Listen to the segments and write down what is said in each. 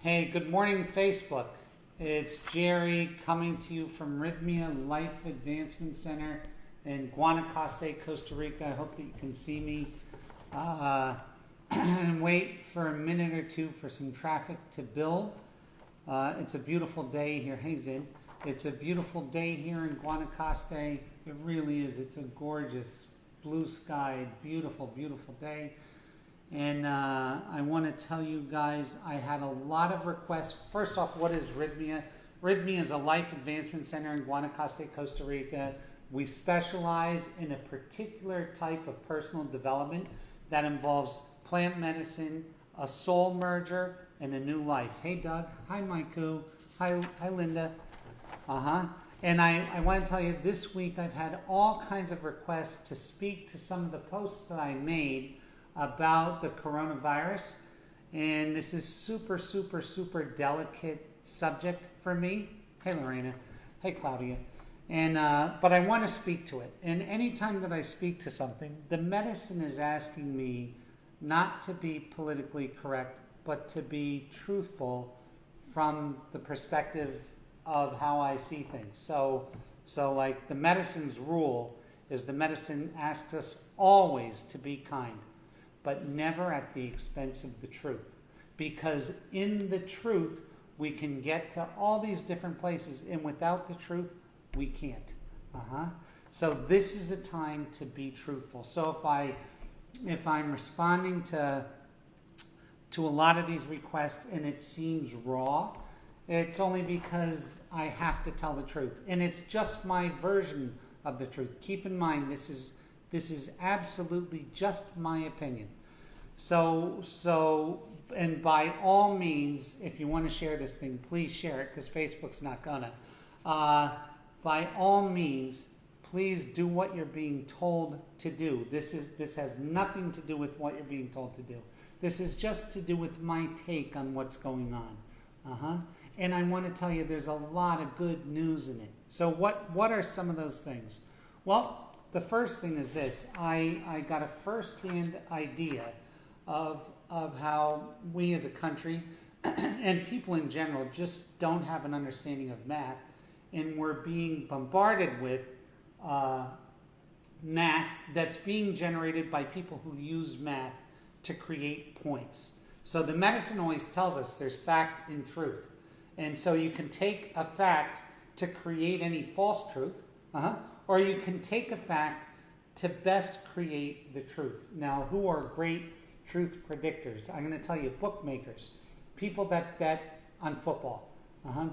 Hey, good morning, Facebook. It's Gerry coming to you from Rythmia Life Advancement Center in Guanacaste, Costa Rica. I hope that you can see me. And wait for a minute or two for some traffic to build. It's a beautiful day here. Hey, Zid. It's a beautiful day here in Guanacaste. It really is. It's a gorgeous, blue-skied, beautiful, beautiful day. And I want to tell you guys, I had a lot of requests. First off, what is Rythmia? Rythmia is a life advancement center in Guanacaste, Costa Rica. We specialize in a particular type of personal development that involves plant medicine, a soul merger, and a new life. Hey, Doug. Hi, Maiku. Hi, Linda. And I want to tell you, this week I've had all kinds of requests to speak to some of the posts that I made about the coronavirus, and this is super, super, super delicate subject for me. Hey, Lorena. Hey, Claudia. And but I want to speak to it. And anytime that I speak to something, the medicine is asking me not to be politically correct, but to be truthful from the perspective of how I see things. So like the medicine's rule is the medicine asks us always to be kind, but never at the expense of the truth. Because in the truth, we can get to all these different places, and without the truth, we can't. So this is a time to be truthful. So if I'm responding to a lot of these requests and it seems raw, it's only because I have to tell the truth. And it's just my version of the truth. Keep in mind, this is absolutely just my opinion. So, and by all means, if you want to share this thing, please share it, because Facebook's not gonna. By all means, please do what you're being told to do. This has nothing to do with what you're being told to do. This is just to do with my take on what's going on. And I want to tell you, there's a lot of good news in it. So what are some of those things? Well, the first thing is this. I got a first-hand idea of how we as a country and people in general just don't have an understanding of math, and we're being bombarded with math that's being generated by people who use math to create points. So the medicine always tells us there's fact and truth. And so you can take a fact to create any false truth, or you can take a fact to best create the truth. Now, who are great truth predictors? I'm going to tell you, bookmakers, people that bet on football.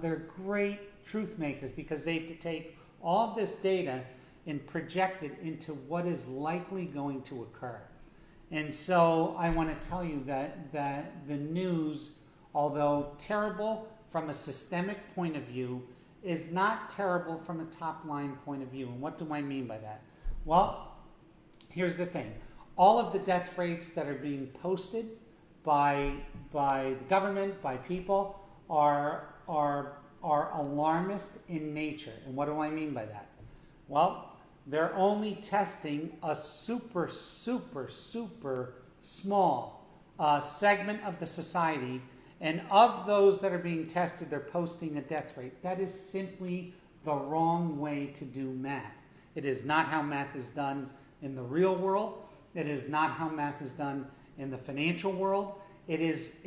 They're great truth makers because they have to take all this data and project it into what is likely going to occur. And so I want to tell you that the news, although terrible from a systemic point of view, is not terrible from a top-line point of view. And what do I mean by that? Well, here's the thing. All of the death rates that are being posted by the government, by people, are alarmist in nature. And what do I mean by that? Well, they're only testing a super, super, super small segment of the society, and of those that are being tested, they're posting a death rate. That is simply the wrong way to do math. It is not how math is done in the real world. It is not how math is done in the financial world. It is,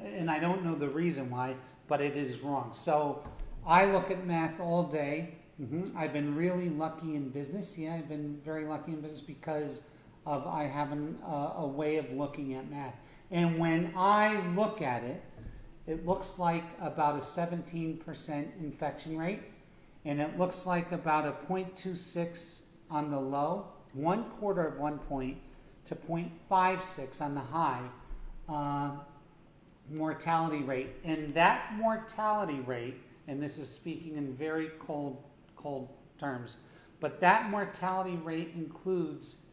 and I don't know the reason why, but it is wrong. So I look at math all day. I've been really lucky in business. Yeah, I've been very lucky in business because of I have a way of looking at math. And when I look at it, it looks like about a 17% infection rate, and it looks like about a 0.26 on the low, 1/4 of 1 point to 0.56 on the high mortality rate. And that mortality rate, and this is speaking in very cold terms, but that mortality rate includes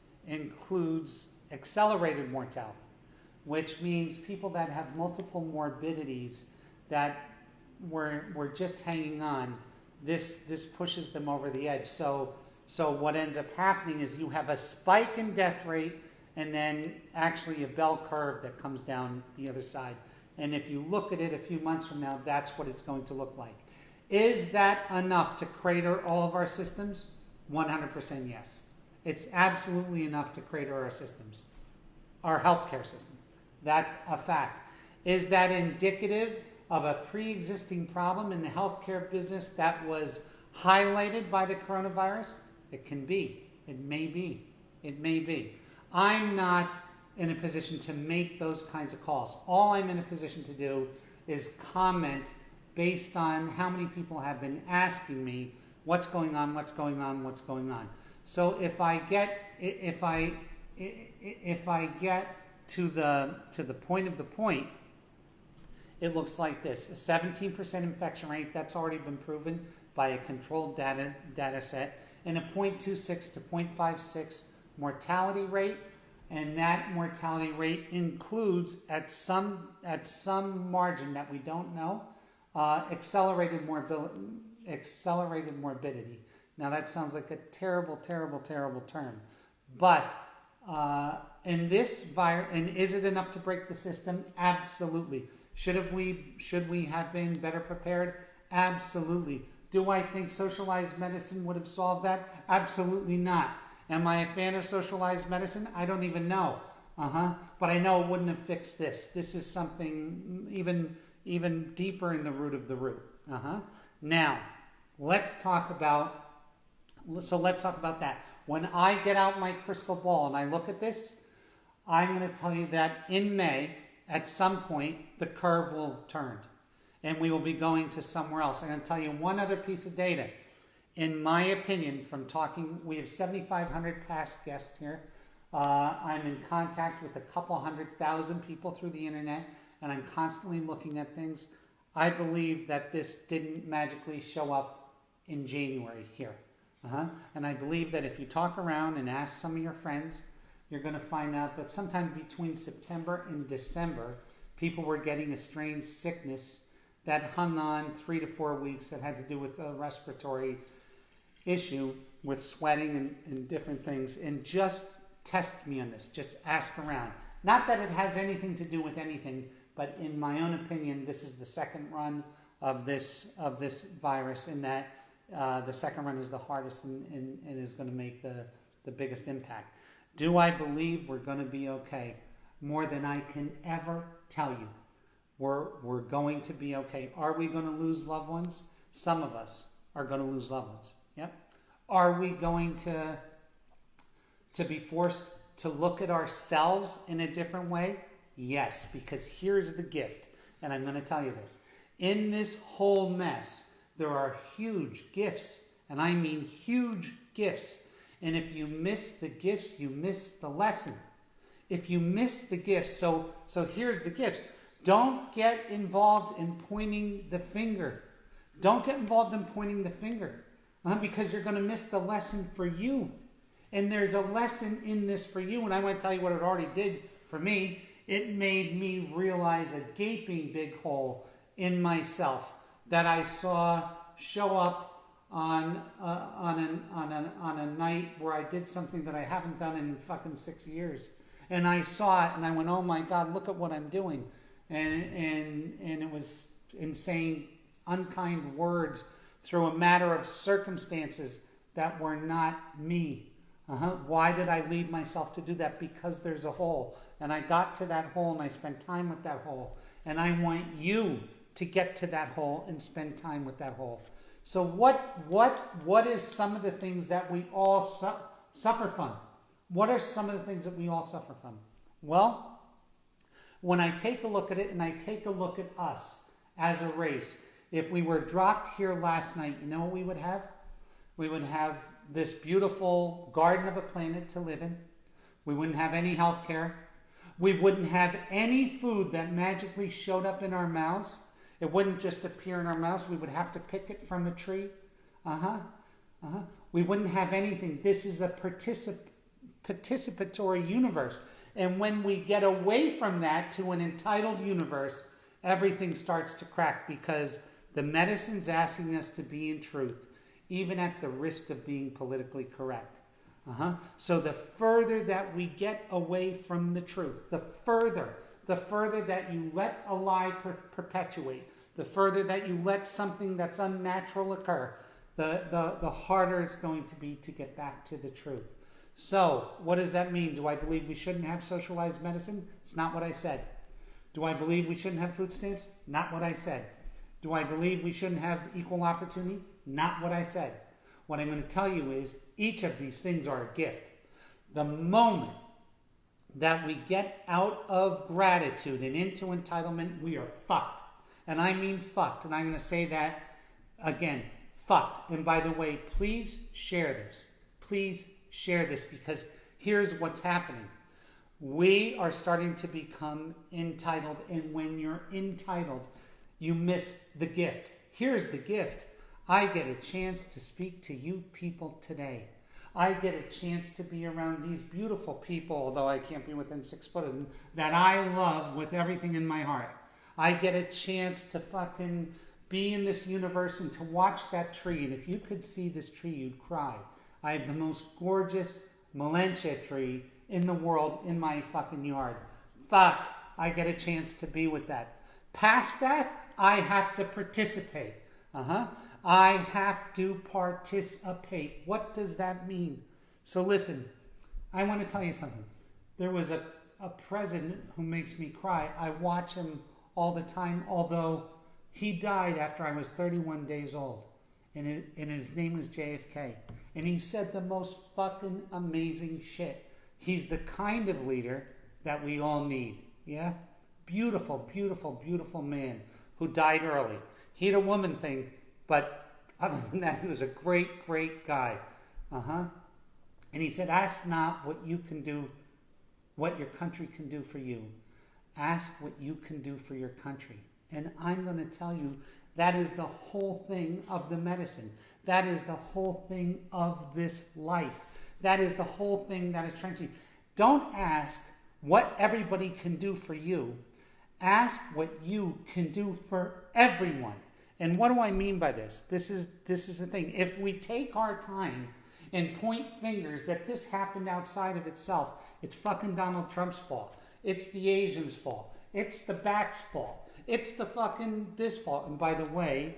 accelerated mortality, which means people that have multiple morbidities that were just hanging on. This pushes them over the edge. So what ends up happening is you have a spike in death rate and then actually a bell curve that comes down the other side. And if you look at it a few months from now, that's what it's going to look like. Is that enough to crater all of our systems? 100% yes. It's absolutely enough to crater our systems, our healthcare system. That's a fact. Is that indicative of a pre-existing problem in the healthcare business that was highlighted by the coronavirus? It can be. It may be. It may be. I'm not in a position to make those kinds of calls. All I'm in a position to do is comment based on how many people have been asking me what's going on, what's going on, what's going on. So if I get to the point of the point, it looks like this: a 17% infection rate, that's already been proven by a controlled data set, and a 0.26 to 0.56 mortality rate, and that mortality rate includes at some margin that we don't know accelerated morbidity. Now that sounds like a terrible, terrible, terrible term, but in this virus, and is it enough to break the system? Absolutely. Should we have been better prepared? Absolutely. Do I think socialized medicine would have solved that? Absolutely not. Am I a fan of socialized medicine? I don't even know. But I know it wouldn't have fixed this. This is something even deeper in the root of the root. Now, let's talk about that. When I get out my crystal ball and I look at this, I'm going to tell you that in May, at some point, the curve will turn and we will be going to somewhere else. I'm going to tell you one other piece of data. In my opinion, from talking, we have 7,500 past guests here. I'm in contact with a couple 100,000 people through the internet, and I'm constantly looking at things. I believe that this didn't magically show up in January here. And I believe that if you talk around and ask some of your friends, you're going to find out that sometime between September and December, people were getting a strange sickness that hung on 3 to 4 weeks that had to do with a respiratory issue with sweating and different things. And just test me on this. Just ask around. Not that it has anything to do with anything, but in my own opinion, this is the second run of this virus, in that the second run is the hardest and is going to make the biggest impact. Do I believe we're going to be okay? More than I can ever tell you. We're going to be okay. Are we going to lose loved ones? Some of us are going to lose loved ones. Yep. Are we going to be forced to look at ourselves in a different way? Yes, because here's the gift, and I'm going to tell you this. In this whole mess, there are huge gifts, and I mean huge gifts. And if you miss the gifts, you miss the lesson. If you miss the gifts, so here's the gifts. Don't get involved in pointing the finger. Don't get involved in pointing the finger because you're going to miss the lesson for you. And there's a lesson in this for you, and I want to tell you what it already did for me. It made me realize a gaping big hole in myself that I saw show up on a night where I did something that I haven't done in fucking 6 years. And I saw it and I went, oh my God, look at what I'm doing. And it was insane, unkind words through a matter of circumstances that were not me. Why did I lead myself to do that? Because there's a hole. And I got to that hole and I spent time with that hole. And I want you to get to that hole and spend time with that hole. So what is some of the things that we all suffer from? What are some of the things that we all suffer from? Well, when I take a look at it and I take a look at us as a race, if we were dropped here last night, you know what we would have? We would have this beautiful garden of a planet to live in. We wouldn't have any health care. We wouldn't have any food that magically showed up in our mouths. It wouldn't just appear in our mouths. We would have to pick it from a tree. We wouldn't have anything. This is a participatory universe. And when we get away from that to an entitled universe, everything starts to crack because the medicine's asking us to be in truth, even at the risk of being politically correct. So the further that we get away from the truth, the further the further that you let a lie perpetuate, the further that you let something that's unnatural occur, the harder it's going to be to get back to the truth. So, what does that mean? Do I believe we shouldn't have socialized medicine? It's not what I said. Do I believe we shouldn't have food stamps? Not what I said. Do I believe we shouldn't have equal opportunity? Not what I said. What I'm going to tell you is each of these things are a gift. The moment that we get out of gratitude and into entitlement, we are fucked. And I mean fucked. And I'm going to say that again, fucked. And by the way, please share this. Please share this, because here's what's happening. We are starting to become entitled, and when you're entitled, you miss the gift. Here's the gift. I get a chance to speak to you people today. I get a chance to be around these beautiful people, although I can't be within 6 foot of them, that I love with everything in my heart. I get a chance to fucking be in this universe and to watch that tree. And if you could see this tree, you'd cry. I have the most gorgeous Melentia tree in the world in my fucking yard. Fuck, I get a chance to be with that. Past that, I have to participate. I have to participate. What does that mean? So listen, I want to tell you something. There was a president who makes me cry. I watch him all the time, although he died after I was 31 days old. And his name was JFK. And he said the most fucking amazing shit. He's the kind of leader that we all need. Yeah? Beautiful, beautiful, beautiful man who died early. He had a woman thing, but other than that, he was a great, great guy. And he said, ask not what you can do, what your country can do for you. Ask what you can do for your country. And I'm going to tell you, that is the whole thing of the medicine. That is the whole thing of this life. That is the whole thing that is trying to... Don't ask what everybody can do for you. Ask what you can do for everyone. And what do I mean by this? This is the thing. If we take our time and point fingers that this happened outside of itself, it's fucking Donald Trump's fault. It's the Asians' fault. It's the Backs' fault. It's the fucking this fault. And by the way,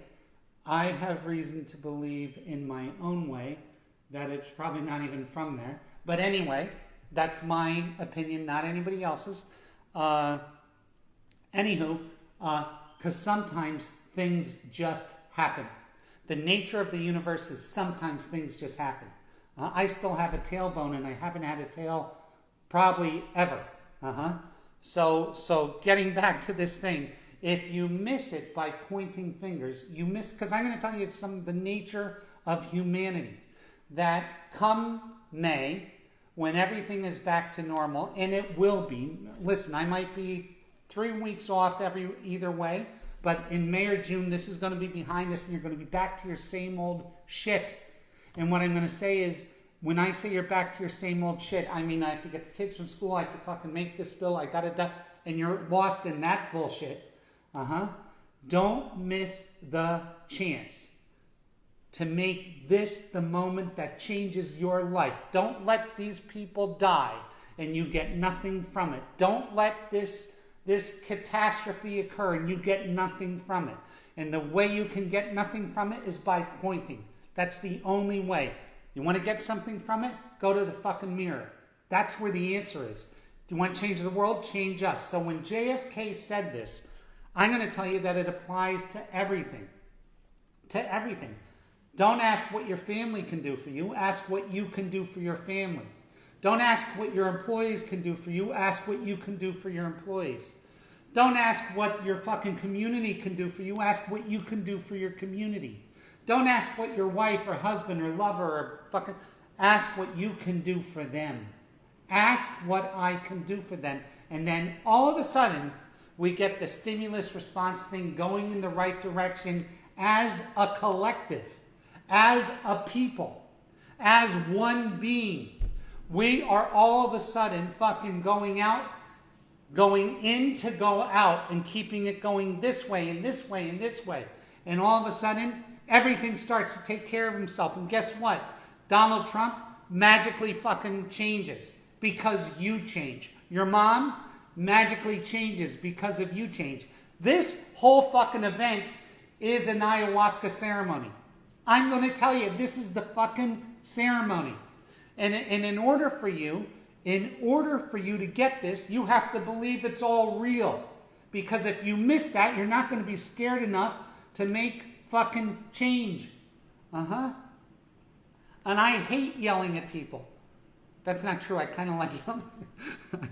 I have reason to believe in my own way that it's probably not even from there. But anyway, that's my opinion, not anybody else's. Because sometimes things just happen. The nature of the universe is sometimes things just happen. I still have a tailbone, and I haven't had a tail probably ever. So getting back to this thing, if you miss it by pointing fingers, you miss, because I'm going to tell you it's the nature of humanity, that come May, when everything is back to normal, and it will be, listen, I might be 3 weeks off either way, but in May or June, this is going to be behind us, and you're going to be back to your same old shit. And what I'm going to say is, when I say you're back to your same old shit, I mean I have to get the kids from school, I have to fucking make this bill, I got it done, and you're lost in that bullshit. Don't miss the chance to make this the moment that changes your life. Don't let these people die and you get nothing from it. Don't let this catastrophe occur and you get nothing from it. And the way you can get nothing from it is by pointing. That's the only way. You want to get something from it? Go to the fucking mirror. That's where the answer is. Do you want to change the world? Change us. So when JFK said this, I'm going to tell you that it applies to everything. To everything. Don't ask what your family can do for you. Ask what you can do for your family. Don't ask what your employees can do for you. Ask what you can do for your employees. Don't ask what your fucking community can do for you. Ask what you can do for your community. Don't ask what your wife or husband or lover or fucking... Ask what you can do for them. Ask what I can do for them. And then all of a sudden, we get the stimulus response thing going in the right direction as a collective, as a people, as one being. We are all of a sudden fucking going in to go out and keeping it going this way and this way and this way. And all of a sudden, everything starts to take care of himself. And guess what? Donald Trump magically fucking changes because you change. Your mom magically changes because of you change. This whole fucking event is an ayahuasca ceremony. I'm going to tell you, this is the fucking ceremony. And in order for you to get this, you have to believe it's all real. Because if you miss that, you're not going to be scared enough to make fucking change. And I hate yelling at people. That's not true. I kind of like yelling. I'm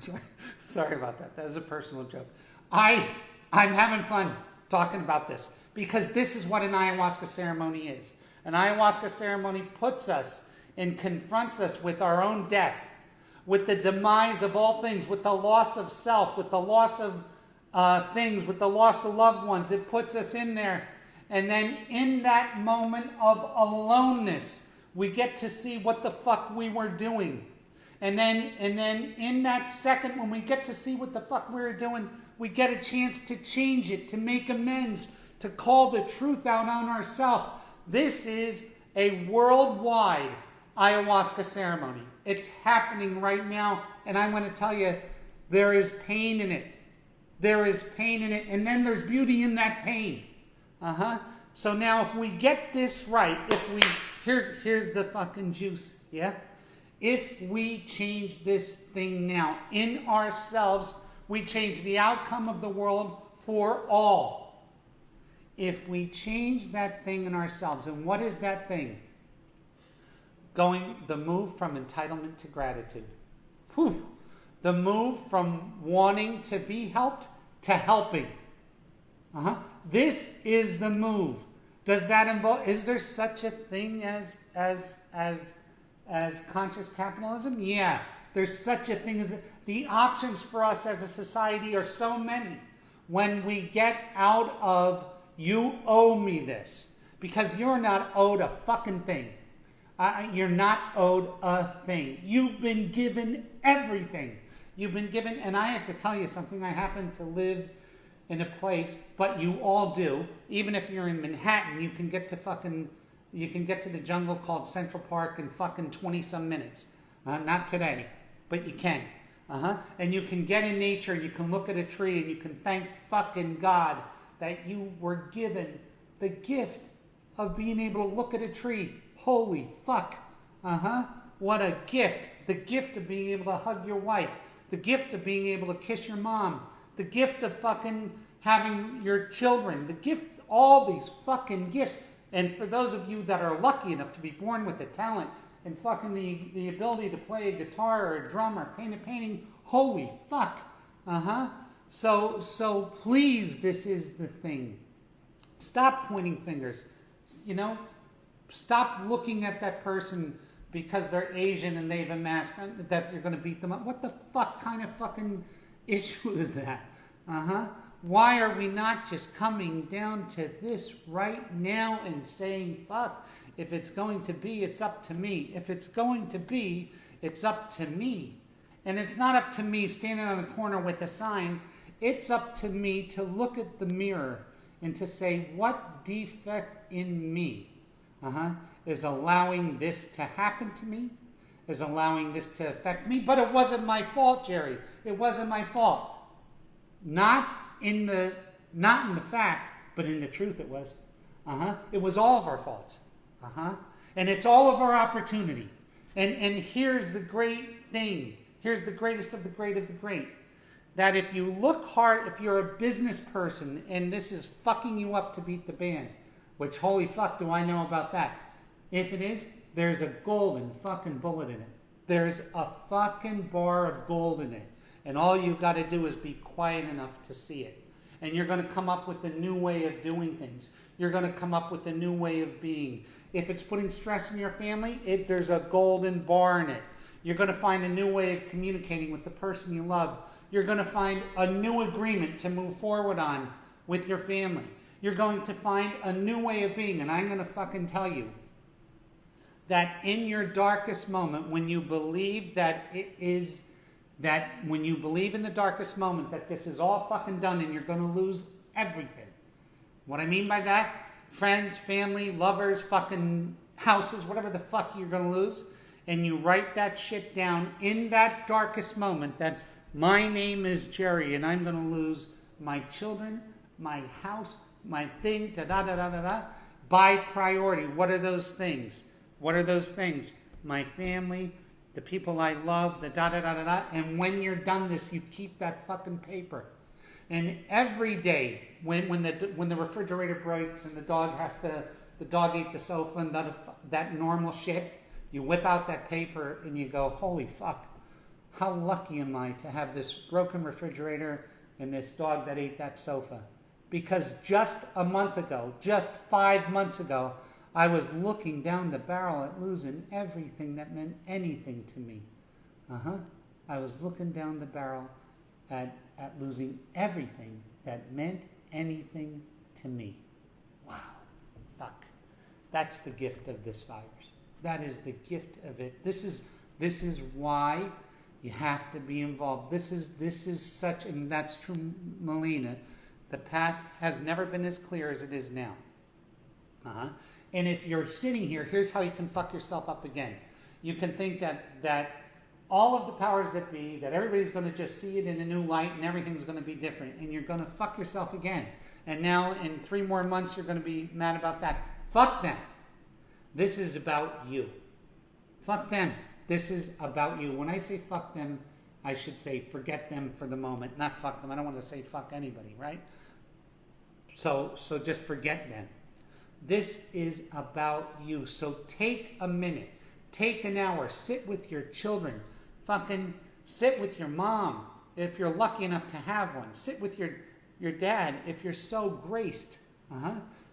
sorry about that. That was a personal joke. I'm having fun talking about this because this is what an ayahuasca ceremony is. An ayahuasca ceremony puts us and confronts us with our own death, with the demise of all things, with the loss of self, with the loss of things, with the loss of loved ones. It puts us in there. And then in that moment of aloneness, we get to see what the fuck we were doing. And then in that second, when we get to see what the fuck we were doing, we get a chance to change it, to make amends, to call the truth out on ourselves. This is a worldwide ayahuasca ceremony. It's happening right now, and I'm going to tell you, there is pain in it. There is pain in it, and then there's beauty in that pain. So now if we get this right, here's the fucking juice, yeah? If we change this thing now in ourselves, we change the outcome of the world for all. If we change that thing in ourselves, and what is that thing? The move from entitlement to gratitude. Whew. The move from wanting to be helped to helping. This is the move. Does that involve? Is there such a thing as conscious capitalism? Yeah, there's such a thing as the options for us as a society are so many. When we get out of you owe me this, because you're not owed a fucking thing. You're not owed a thing. You've been given everything. You've been given, and I have to tell you something. I happen to live in a place, but you all do. Even if you're in Manhattan, you can get to the jungle called Central Park in fucking 20-some minutes. Not today, but you can. And you can get in nature, you can look at a tree, and you can thank fucking God that you were given the gift of being able to look at a tree. Holy fuck. What a gift. The gift of being able to hug your wife. The gift of being able to kiss your mom. The gift of fucking having your children. The gift, all these fucking gifts. And for those of you that are lucky enough to be born with the talent and fucking the ability to play a guitar or a drum or paint a painting, holy fuck. So please, this is the thing. Stop pointing fingers. Stop looking at that person because they're Asian and they have a mask that you're going to beat them up. What the fuck kind of fucking issue is that? Why are we not just coming down to this right now and saying, fuck, if it's going to be, it's up to me. If it's going to be, it's up to me. And it's not up to me standing on a corner with a sign. It's up to me to look at the mirror and to say, what defect in me is allowing this to happen to me, is allowing this to affect me. But it wasn't my fault, Gerry. It wasn't my fault. Not in the fact, but in the truth it was. It was all of our faults. And it's all of our opportunity. And here's the great thing. Here's the greatest of the great of the great. That if you look hard, if you're a business person and this is fucking you up to beat the band, which holy fuck do I know about that? If it is, there's a golden fucking bullet in it. There's a fucking bar of gold in it. And all you got to do is be quiet enough to see it. And you're going to come up with a new way of doing things. You're going to come up with a new way of being. If it's putting stress in your family, there's a golden bar in it. You're going to find a new way of communicating with the person you love. You're going to find a new agreement to move forward on with your family. You're going to find a new way of being. And I'm going to fucking tell you that in your darkest moment, when you believe that when you believe in the darkest moment that this is all fucking done and you're going to lose everything. What I mean by that, friends, family, lovers, fucking houses, whatever the fuck you're going to lose, and you write that shit down in that darkest moment, that My name is Gerry, and I'm going to lose my children, my house, my thing, da-da-da-da-da-da, by priority. What are those things? What are those things? My family, the people I love, the da-da-da-da-da. And when you're done this, you keep that fucking paper. And every day, when the refrigerator breaks and the dog ate the sofa and that normal shit, you whip out that paper and you go, holy fuck, how lucky am I to have this broken refrigerator and this dog that ate that sofa? Because just a month ago, just 5 months ago, I was looking down the barrel at losing everything that meant anything to me. I was looking down the barrel at losing everything that meant anything to me. Wow. Fuck. That's the gift of this virus. That is the gift of it. This is why you have to be involved. This is such, and that's true, Melina. The path has never been as clear as it is now. And if you're sitting here, here's how you can fuck yourself up again. You can think that all of the powers that be, that everybody's going to just see it in a new light and everything's going to be different. And you're going to fuck yourself again. And now in 3 more months, you're going to be mad about that. Fuck them. This is about you. Fuck them. This is about you. When I say fuck them, I should say forget them for the moment, not fuck them. I don't want to say fuck anybody, right? So just forget them. This is about you. So take a minute. Take an hour. Sit with your children. Fucking sit with your mom, if you're lucky enough to have one. Sit with your dad, if you're so graced.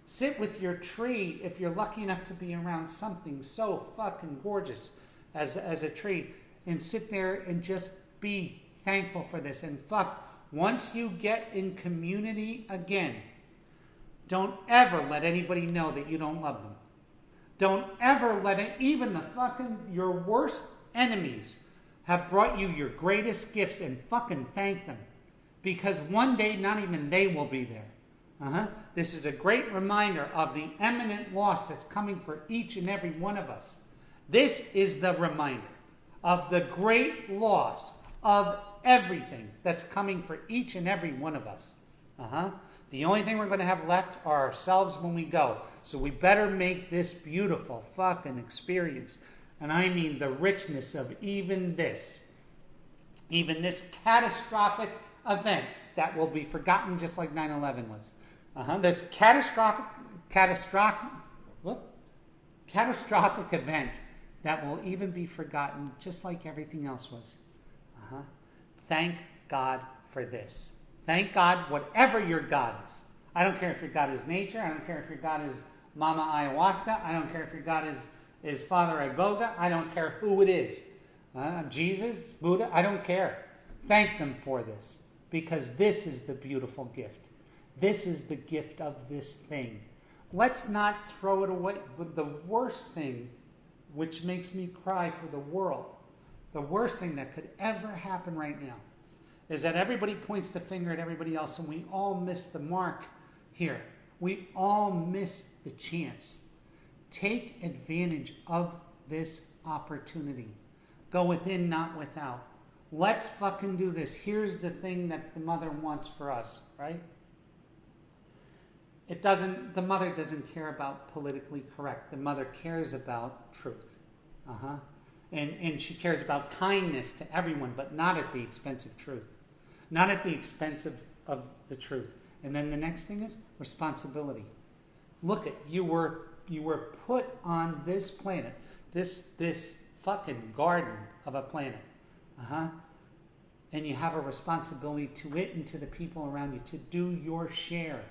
Sit with your tree, if you're lucky enough to be around something so fucking gorgeous as a tree. And sit there and just be thankful for this. And fuck, once you get in community again, don't ever let anybody know that you don't love them. Don't ever let it, even your worst enemies have brought you your greatest gifts, and fucking thank them. Because one day, not even they will be there. This is a great reminder of the imminent loss that's coming for each and every one of us. This is the reminder of the great loss of everything that's coming for each and every one of us. The only thing we're going to have left are ourselves when we go. So we better make this beautiful fucking experience. And I mean the richness of even this catastrophic event that will be forgotten just like 9/11 was. This catastrophic event that will even be forgotten just like everything else was. Thank God for this. Thank God, whatever your God is. I don't care if your God is nature. I don't care if your God is Mama Ayahuasca. I don't care if your God is Father Iboga. I don't care who it is. Jesus, Buddha, I don't care. Thank them for this, because this is the beautiful gift. This is the gift of this thing. Let's not throw it away. But the worst thing, which makes me cry for the world, the worst thing that could ever happen right now, is that everybody points the finger at everybody else, and we all miss the mark here. We all miss the chance. Take advantage of this opportunity. Go within, not without. Let's fucking do this. Here's the thing that the mother wants for us, right? The mother doesn't care about politically correct. The mother cares about truth. And she cares about kindness to everyone, but not at the expense of truth. Not at the expense of the truth. And then the next thing is responsibility. Look at, you were put on this planet, this fucking garden of a planet. And you have a responsibility to it and to the people around you to do your share,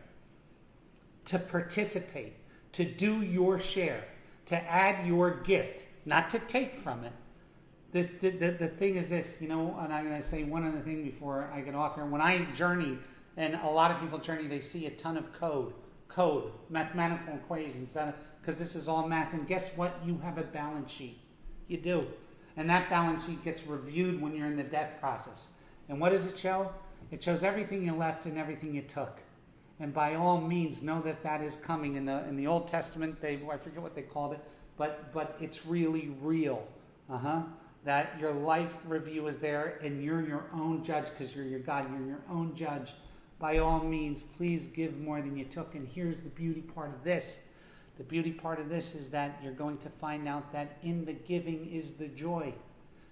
to participate, to do your share, to add your gift, not to take from it. The thing is this, and I'm going to say one other thing before I get off here. When I journey, and a lot of people journey, they see a ton of code, mathematical equations, because this is all math. And guess what? You have a balance sheet. You do. And that balance sheet gets reviewed when you're in the death process. And what does it show? It shows everything you left and everything you took. And by all means, know that is coming. In the Old Testament, I forget what they called it, but it's really real. that your life review is there and you're your own judge because you're your God, you're your own judge. By all means, please give more than you took. And here's the beauty part of this. The beauty part of this is that you're going to find out that in the giving is the joy.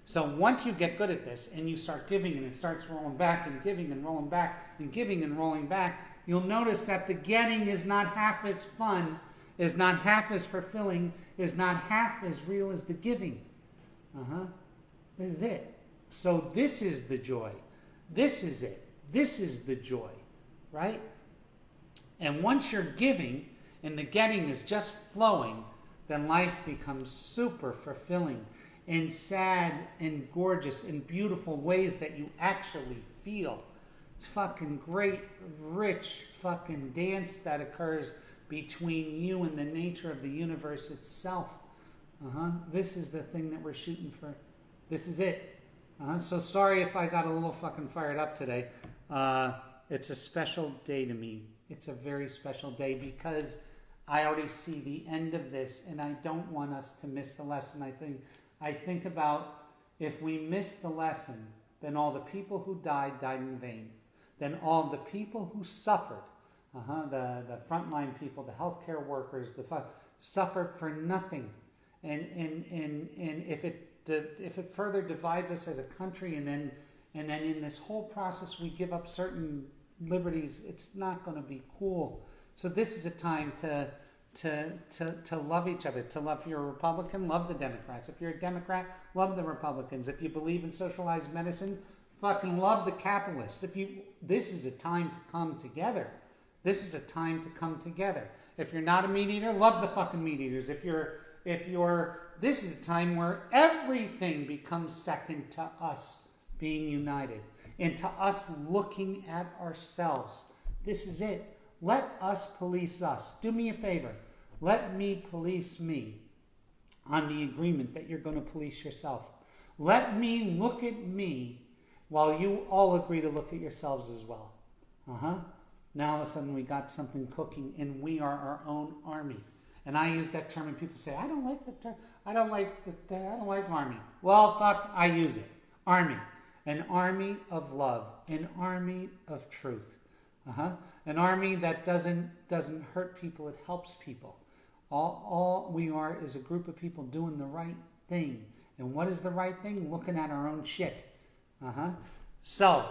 So once you get good at this and you start giving and it starts rolling back and giving and rolling back and giving and rolling back, you'll notice that the getting is not half as fun, is not half as fulfilling, is not half as real as the giving. This is it. So this is the joy. This is it. This is the joy, right? And once you're giving and the getting is just flowing, then life becomes super fulfilling in sad and gorgeous and beautiful ways that you actually feel. It's fucking great, rich fucking dance that occurs between you and the nature of the universe itself. This is the thing that we're shooting for. This is it. So sorry if I got a little fucking fired up today. It's a special day to me. It's a very special day because I already see the end of this and I don't want us to miss the lesson. I think about if we miss the lesson, then all the people who died in vain. Then all the people who suffered, the frontline people, the healthcare workers, suffered for nothing. And if it further divides us as a country, and then in this whole process we give up certain liberties, it's not going to be cool. So this is a time to love each other, to love. If you're a Republican, love the Democrats. If you're a Democrat, love the Republicans. If you believe in socialized medicine, fucking love the capitalists. This is a time to come together. This is a time to come together. If you're not a meat eater, love the fucking meat eaters. This is a time where everything becomes second to us being united and to us looking at ourselves. This is it. Let us police us. Do me a favor. Let me police me on the agreement that you're going to police yourself. Let me look at me while you all agree to look at yourselves as well. Now all of a sudden we got something cooking and we are our own army. And I use that term and people say, I don't like the term. I don't like army. Well, fuck, I use it. Army. An army of love. An army of truth. An army that doesn't hurt people, it helps people. All we are is a group of people doing the right thing. And what is the right thing? Looking at our own shit. So,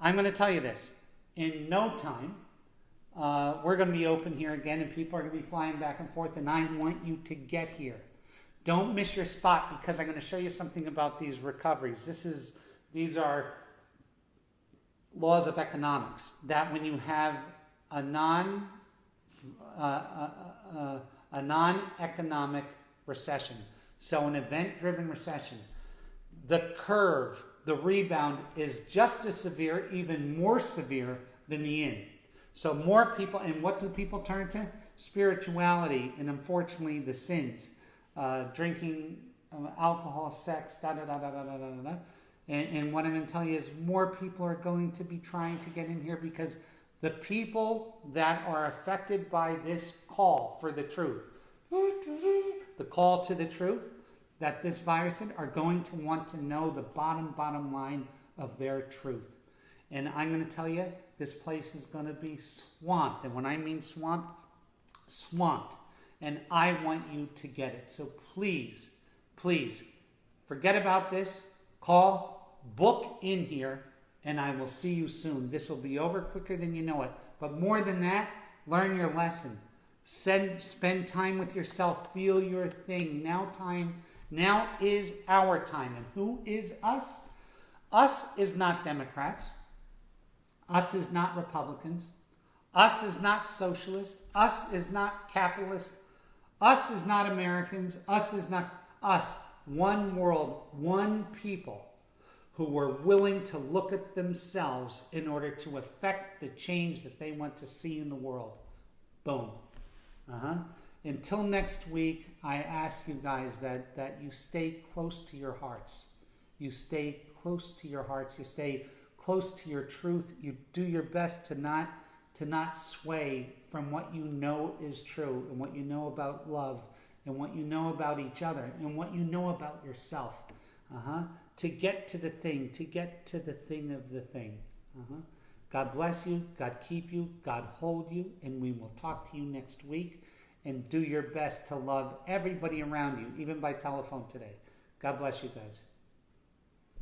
I'm going to tell you this. In no time, we're going to be open here again and people are going to be flying back and forth, and I want you to get here. Don't miss your spot because I'm going to show you something about these recoveries. These are laws of economics, that when you have a non-economic recession, so an event-driven recession, the curve, the rebound is just as severe, even more severe than the in. So more people, and what do people turn to? Spirituality, and unfortunately the sins, drinking, alcohol, sex, And what I'm going to tell you is more people are going to be trying to get in here because the people that are affected by this call for the truth, the call to the truth that this virus is, are going to want to know the bottom line of their truth. And I'm going to tell you, this place is going to be swamped. And when I mean swamped, swamped. And I want you to get it. So please, forget about this. Call, book in here, and I will see you soon. This will be over quicker than you know it. But more than that, learn your lesson. Spend time with yourself. Feel your thing. Now is our time. And who is us? Us is not Democrats. Us is not Republicans. Us is not socialists. Us is not capitalists. Us is not Americans. Us is not us. One world, one people who were willing to look at themselves in order to affect the change that they want to see in the world. Boom. Until next week, I ask you guys that you stay close to your hearts. You stay close to your hearts. You stay close to your truth. You do your best to not sway from what you know is true and what you know about love and what you know about each other and what you know about yourself. To get to the thing, to get to the thing of the thing. God bless you, God keep you, God hold you, and we will talk to you next week. And do your best to love everybody around you, even by telephone today. God bless you guys.